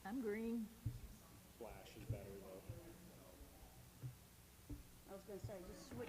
I'm green. Flash is better though. I was gonna say, just switch.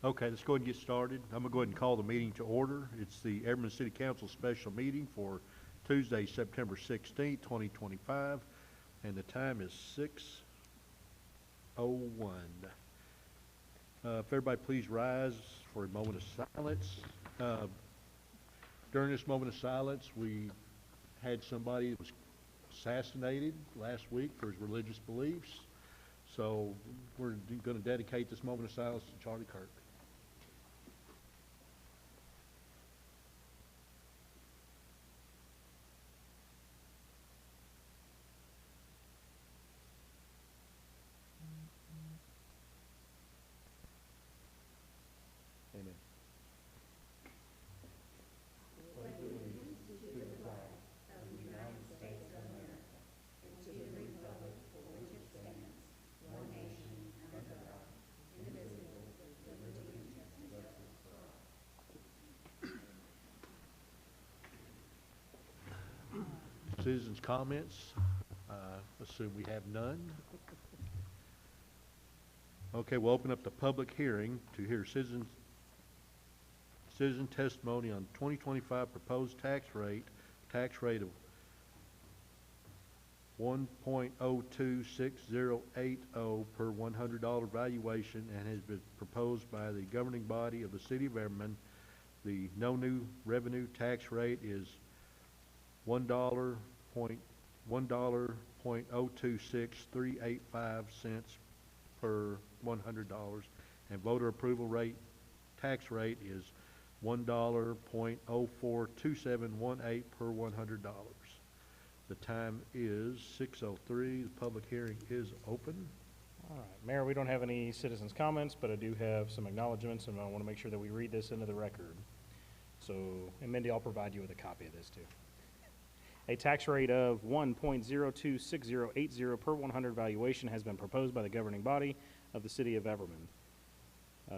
Okay, let's go ahead and get started. I'm going to go ahead and call the meeting to order. It's the Everman City Council special meeting for Tuesday, September 16th, 2025, and the time is 6:01. If everybody please rise for a moment of silence. During this moment of silence, we had somebody that was assassinated last week for his religious beliefs. So we're going to dedicate this moment of silence to Charlie Kirk. Amen. Citizens' comments? Assume we have none. Okay, we'll open up the public hearing to hear citizen testimony on 2025 proposed tax rate of 1.026080 per $100 valuation, and has been proposed by the governing body of the City of Everman. The no new revenue tax rate is $1.026385 per $100, and voter approval rate tax rate is $1.042718 per $100. The time is 6:03. The public hearing is open. All right, Mayor, we don't have any citizens' comments, but I do have some acknowledgements, and I want to make sure that we read this into the record. So, and Mindy, I'll provide you with a copy of this too. A tax rate of 1.026080 per 100 valuation has been proposed by the governing body of the city of Everman.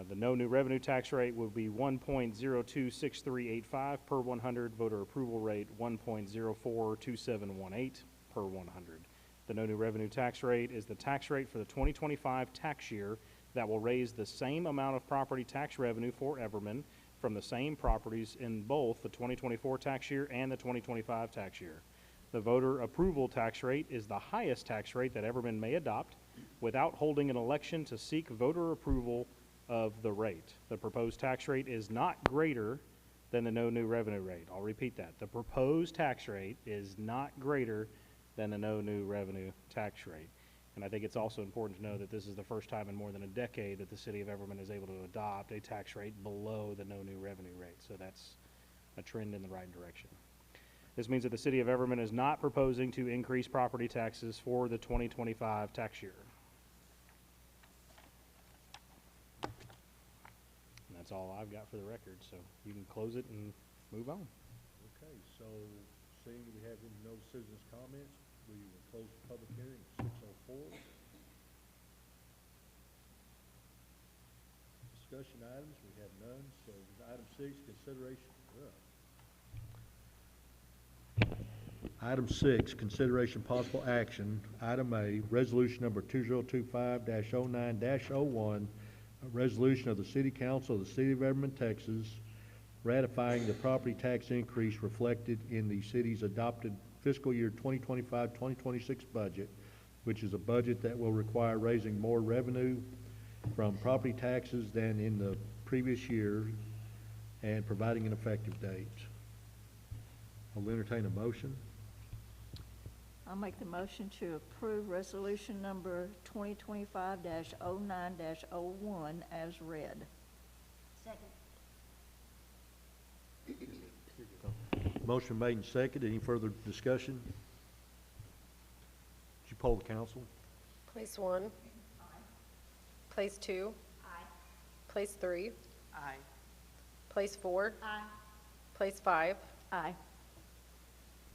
The no new revenue tax rate will be 1.026385 per 100. Voter approval rate 1.042718 per 100. The no new revenue tax rate is the tax rate for the 2025 tax year that will raise the same amount of property tax revenue for Everman from the same properties in both the 2024 tax year and the 2025 tax year. The voter approval tax rate is the highest tax rate that Everman may adopt without holding an election to seek voter approval of the rate. The proposed tax rate is not greater than the no new revenue rate. I'll repeat that. The proposed tax rate is not greater than the no new revenue tax rate. And I think it's also important to know that this is the first time in more than a decade that the city of Everman is able to adopt a tax rate below the no new revenue rate. So that's a trend in the right direction. This means that the city of Everman is not proposing to increase property taxes for the 2025 tax year. And that's all I've got for the record, so you can close it and move on. Okay, so seeing we have no citizens' comments, we will close the public hearing at 6:04. Discussion items, we have none, so item 6, consideration. Item 6, consideration possible action. Item A, resolution number 2025-09-01, a resolution of the City Council of the City of Everman, Texas, ratifying the property tax increase reflected in the city's adopted fiscal year 2025-2026 budget, which is a budget that will require raising more revenue from property taxes than in the previous year, and providing an effective date. I'll entertain a motion. I'll make the motion to approve resolution number 2025-09-01 as read. Second. Motion made and seconded. Any further discussion? Would you poll the council? Place 1. Aye. Place 2. Aye. Place 3. Aye. Place 4. Aye. Place 5. Aye.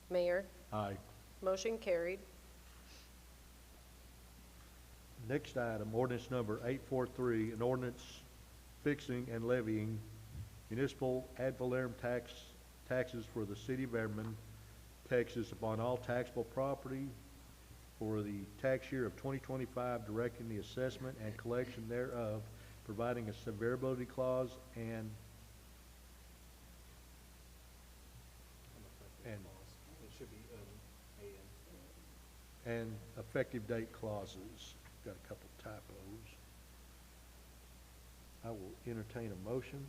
Mayor, Aye. motion carried. Next item, ordinance number 843, an ordinance fixing and levying municipal ad valorem taxes for the city of Everman, Texas upon all taxable property for the tax year of 2025, directing the assessment and collection thereof, providing a severability clause and It should be and effective date clauses. Got a couple typos. I will entertain a motion.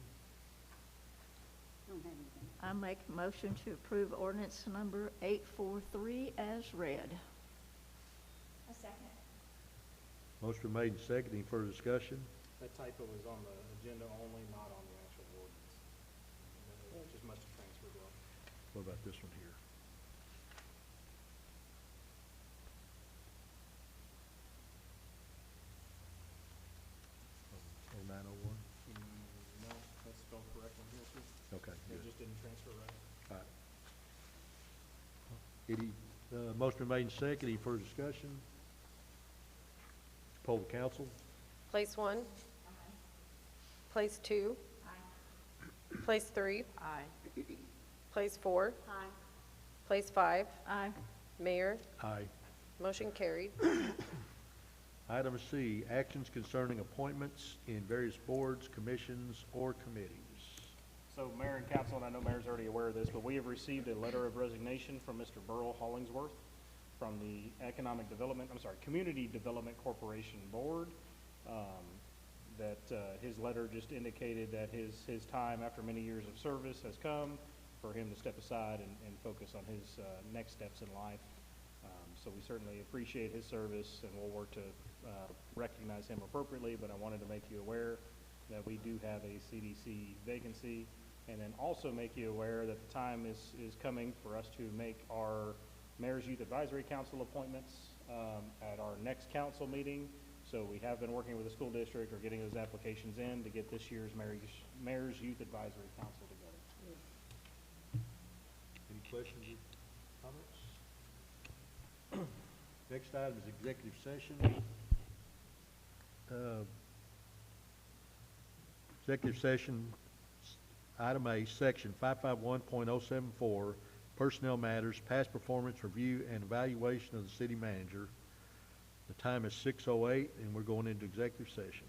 Don't have anything. I make a motion to approve ordinance number 843 as read. A second. Motion made and seconded. Any further discussion? That typo is on the agenda only, not on the actual ordinance. It just must have transferred well. What about this one here? Oh, 0901? No, that's spelled correct on here too. Okay, It good. just didn't transfer right. All right. Any, motion made and seconded. Any further discussion? Poll the council. Place 1. Aye. Place 2. Aye. Place 3. Aye. Place 4. Aye. Place 5. Aye. Mayor, Aye. motion carried. Item C, actions concerning appointments in various boards, commissions, or committees. So Mayor and Council, and I know Mayor's already aware of this, but we have received a letter of resignation from Mr. Burl Hollingsworth from the Community Development Corporation Board. His letter just indicated that his time after many years of service has come for him to step aside and focus on his next steps in life. So we certainly appreciate his service, and we'll work to recognize him appropriately, but I wanted to make you aware that we do have a CDC vacancy, and then also make you aware that the time is coming for us to make our Mayor's Youth Advisory Council appointments at our next council meeting. So we have been working with the school district or getting those applications in to get this year's Mayor's Youth Advisory Council together. Any questions or comments? Next item is executive session. Executive session, item A, section 551.074, personnel matters, past performance review and evaluation of the city manager. The time is 6:08, and we're going into executive session.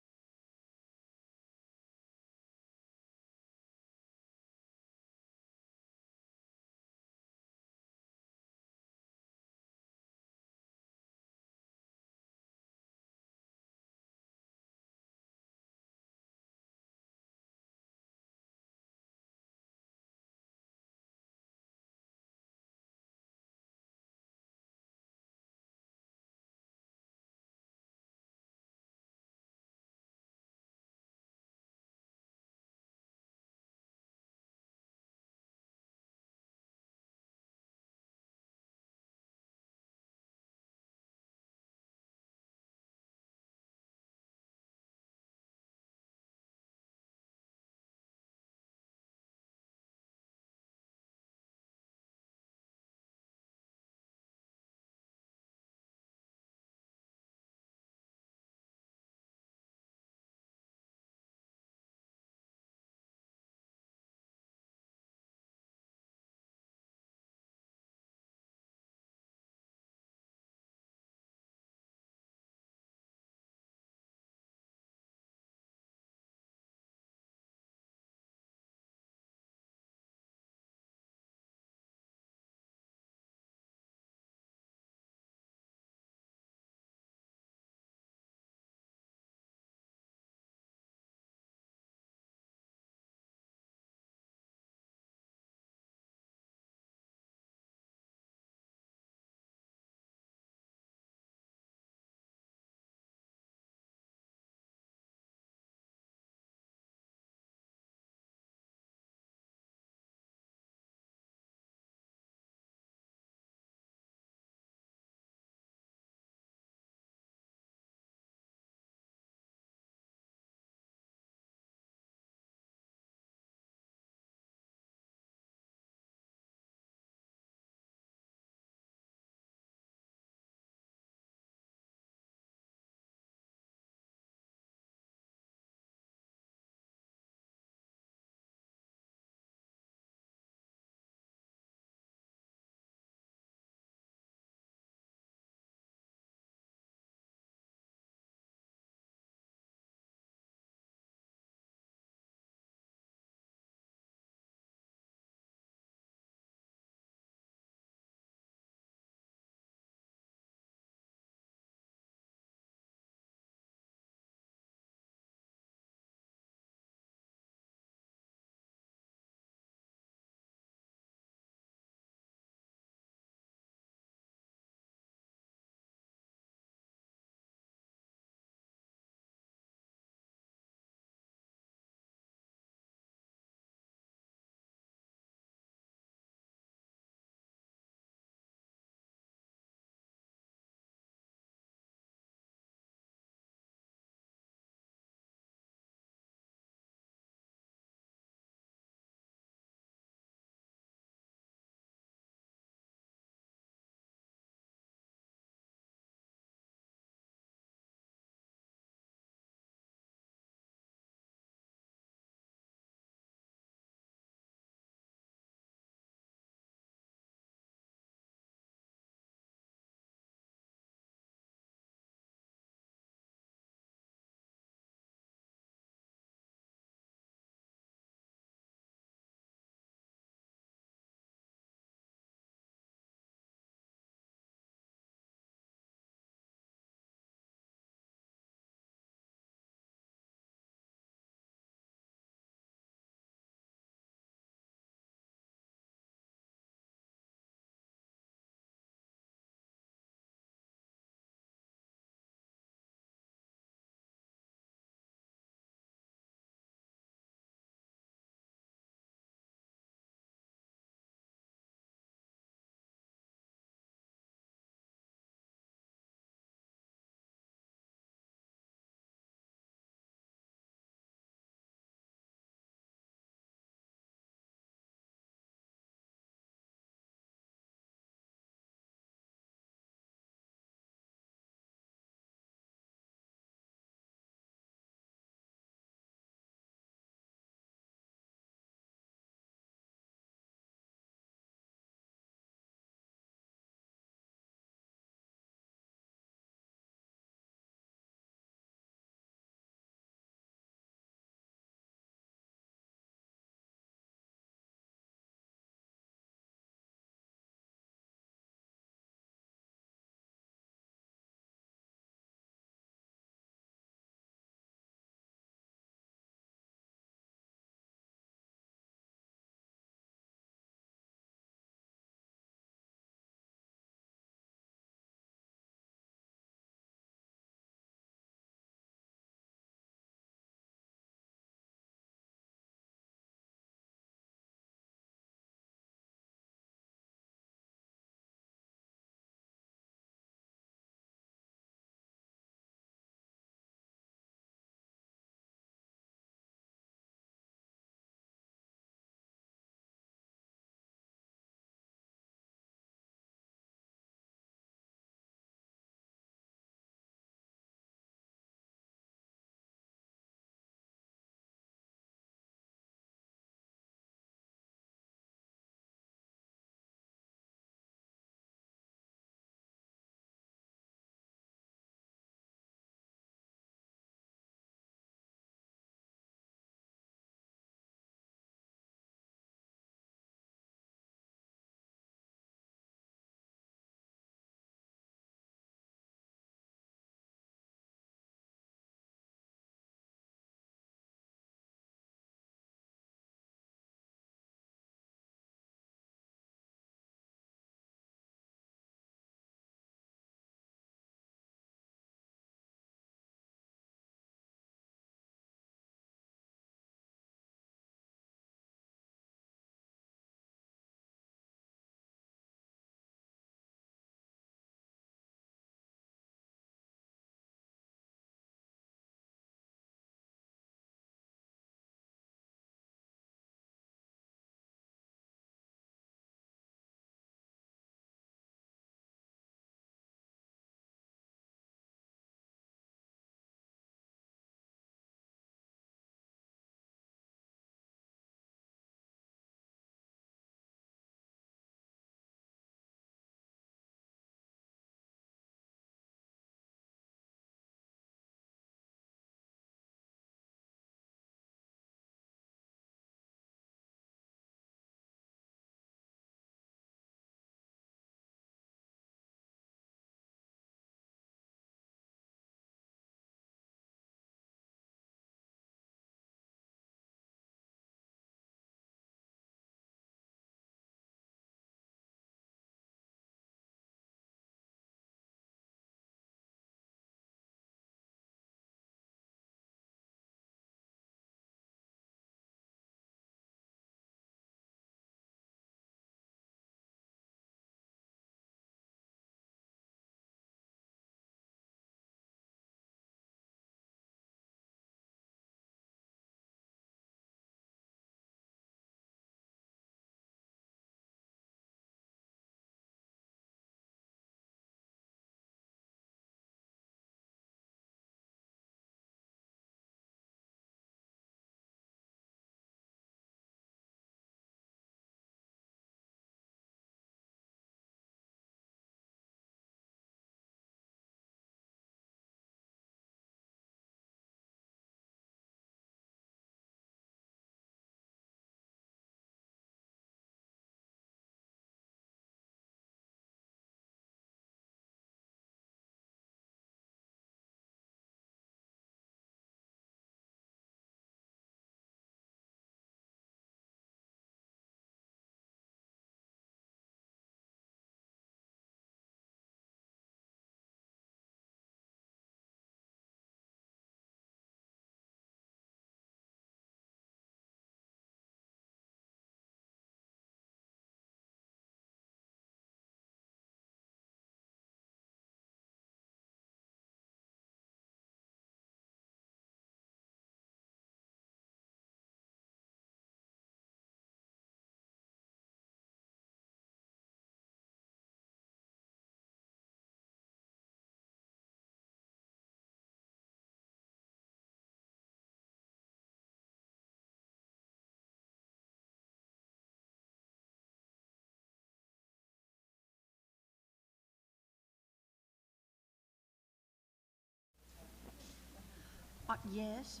Yes.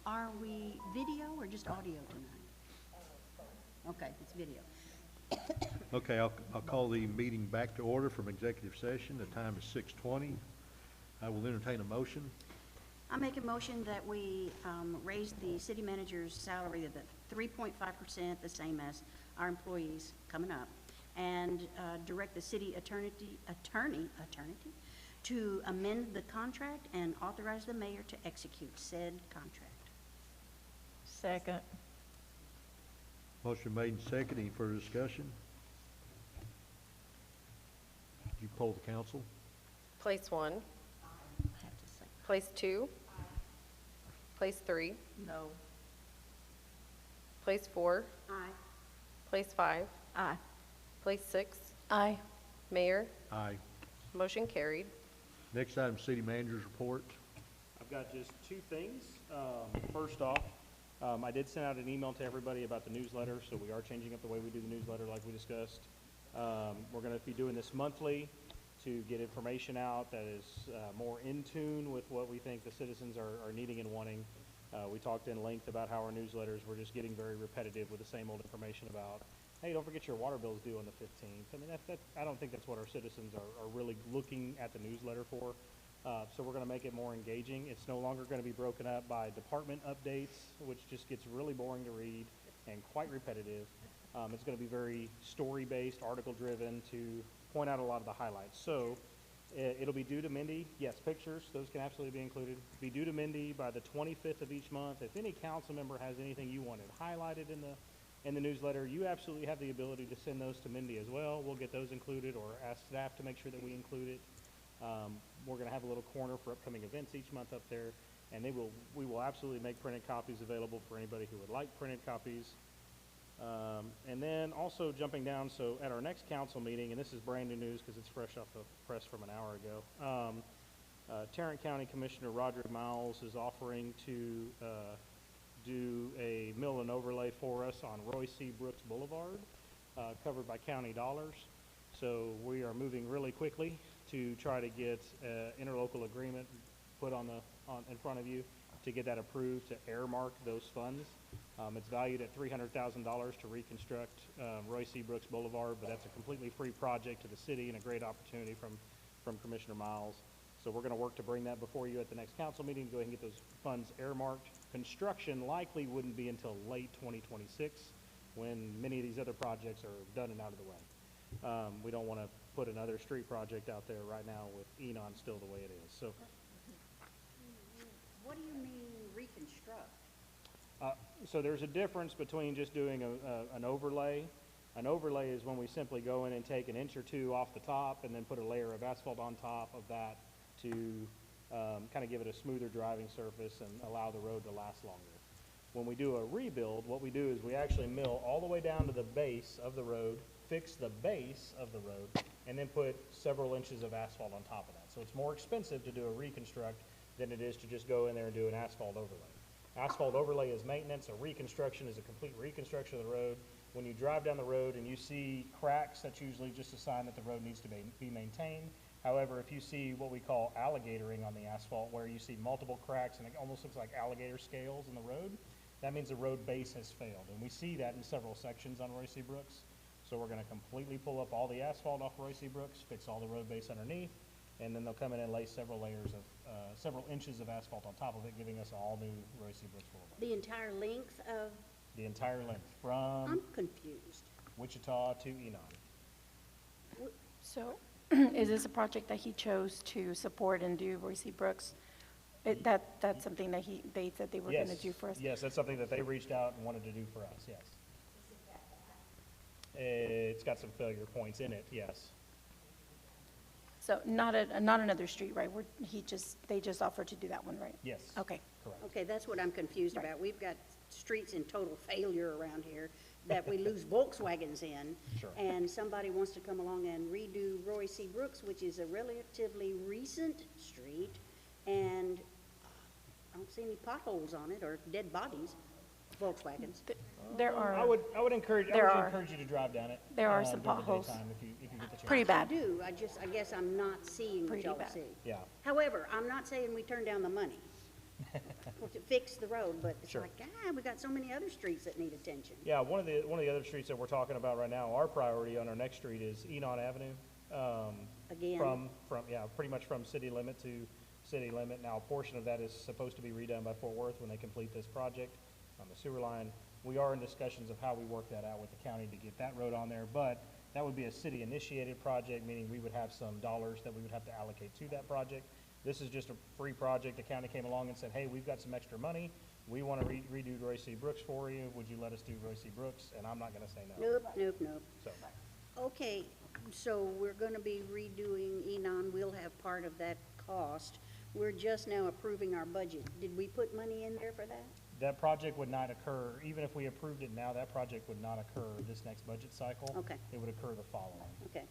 Are we video or just audio tonight? Okay, it's video. Okay, I'll call the meeting back to order from executive session. The time is 6:20. I will entertain a motion. I make a motion that we raise the city manager's salary of the 3.5%, the same as our employees coming up, and direct the city attorney to amend the contract and authorize the mayor to execute said contract. Second. Motion made and seconded. Any further discussion? You poll the council. Place 1, I have to say. place 2, place 3, No. place 4, Aye. place 5, Aye. place 6, Aye. Mayor, Aye. motion carried. Next item, city manager's report. I've got just two things. First off, I did send out an email to everybody about the newsletter, so we are changing up the way we do the newsletter like we discussed. We're going to be doing this monthly to get information out that is more in tune with what we think the citizens are needing and wanting. We talked in length about how our newsletters were just getting very repetitive with the same old information about, hey, don't forget your water bill's due on the 15th. I mean, I don't think that's what our citizens are really looking at the newsletter for. So we're going to make it more engaging. It's no longer going to be broken up by department updates, which just gets really boring to read and quite repetitive. It's going to be very story-based, article-driven to point out a lot of the highlights. So it'll be due to Mindy. Yes, pictures, those can absolutely be included. Be due to Mindy by the 25th of each month. If any council member has anything you wanted highlighted in the newsletter, you absolutely have the ability to send those to Mindy as well. We'll get those included or ask staff to make sure that we include it. We're going to have a little corner for upcoming events each month up there, and we will absolutely make printed copies available for anybody who would like printed copies. And then also jumping down, so at our next council meeting, and this is brand new news because it's fresh off the press from an hour ago, Tarrant County Commissioner Roger Miles is offering to do a mill and overlay for us on Roy C. Brooks Boulevard, covered by county dollars. So we are moving really quickly to try to get interlocal agreement put in front of you to get that approved to earmark those funds. It's valued at $300,000 to reconstruct Roy C. Brooks Boulevard, but that's a completely free project to the city and a great opportunity from Commissioner Miles. So we're going to work to bring that before you at the next council meeting to go ahead and get those funds earmarked. Construction likely wouldn't be until late 2026 when many of these other projects are done and out of the way. We don't want to put another street project out there right now with Enon still the way it is. So What do you mean reconstruct? so there's a difference between just doing an overlay. An overlay is when we simply go in and take an inch or two off the top and then put a layer of asphalt on top of that to kind of give it a smoother driving surface and allow the road to last longer. When we do a rebuild, what we do is we actually mill all the way down to the base of the road, fix the base of the road, and then put several inches of asphalt on top of that. So it's more expensive to do a reconstruct than it is to just go in there and do an asphalt overlay. Asphalt overlay is maintenance, a reconstruction is a complete reconstruction of the road. When you drive down the road and you see cracks, that's usually just a sign that the road needs to be maintained. However, if you see what we call alligatoring on the asphalt, where you see multiple cracks and it almost looks like alligator scales in the road, that means the road base has failed. And we see that in several sections on Roy C. Brooks. So we're going to completely pull up all the asphalt off Roy C. Brooks, fix all the road base underneath, and then they'll come in and lay several inches of asphalt on top of it, giving us all new Roy C. Brooks Boulevard. The entire length of, The entire length from I'm confused. Wichita to Enon. So, is this a project that he chose to support and do, Roy C. Brooks? That's something that they said they were going to do for us? Yes, that's something that they reached out and wanted to do for us, yes. It's got some failure points in it, yes. So not another street, right? They just offered to do that one, right? Yes. Okay. Correct. Okay, that's what I'm confused Right. about. We've got streets in total failure around here that we lose Volkswagens in. Sure. And somebody wants to come along and redo Roy C. Brooks, which is a relatively recent street, and I don't see any potholes on it or dead bodies, Volkswagens. There I are would encourage you to drive down it. There are some during the potholes. daytime if you get the chance. pretty I bad. do, I guess I'm not seeing what Pretty y'all bad. see. Yeah. However, I'm not saying we turn down the money. to fix the road, but it's Sure. like, we got so many other streets that need attention. Yeah, one of the other streets that we're talking about right now, our priority on our next street is Enon Avenue. Again. Yeah, pretty much from city limit to city limit. Now, a portion of that is supposed to be redone by Fort Worth when they complete this project on the sewer line. We are in discussions of how we work that out with the county to get that road on there, but that would be a city-initiated project, meaning we would have some dollars that we would have to allocate to that project. This is just a free project. The county came along and said, hey, we've got some extra money. We want to redo Roy C. Brooks for you. Would you let us do Roy C. Brooks? And I'm not going to say no. Nope. So, Okay, so we're gonna be redoing Enon, we'll have part of that cost. We're just now approving our budget. Did we put money in there for that? that project would not occur, even if we approved it now, that project would not occur this next budget cycle. Okay. It would occur the following. Okay,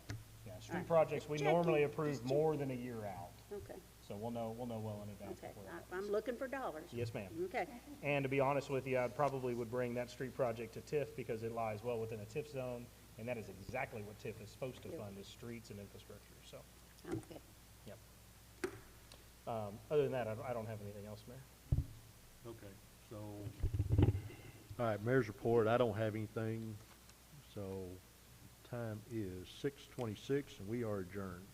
Yeah, All street right. projects, we Just checking, normally just approve checking. more than a year out. okay, So we'll know well in advance okay. before that I'm happens. looking for dollars. Yes, ma'am. Okay, And to be honest with you, I probably would bring that street project to TIF because it lies well within a TIF zone, and that is exactly what TIF is supposed to Yep. fund, is streets and infrastructure, so, okay. yep. Other than that, I don't have anything else, Mayor. Okay, so, all right, mayor's report, I don't have anything, so time is 6:26 and we are adjourned.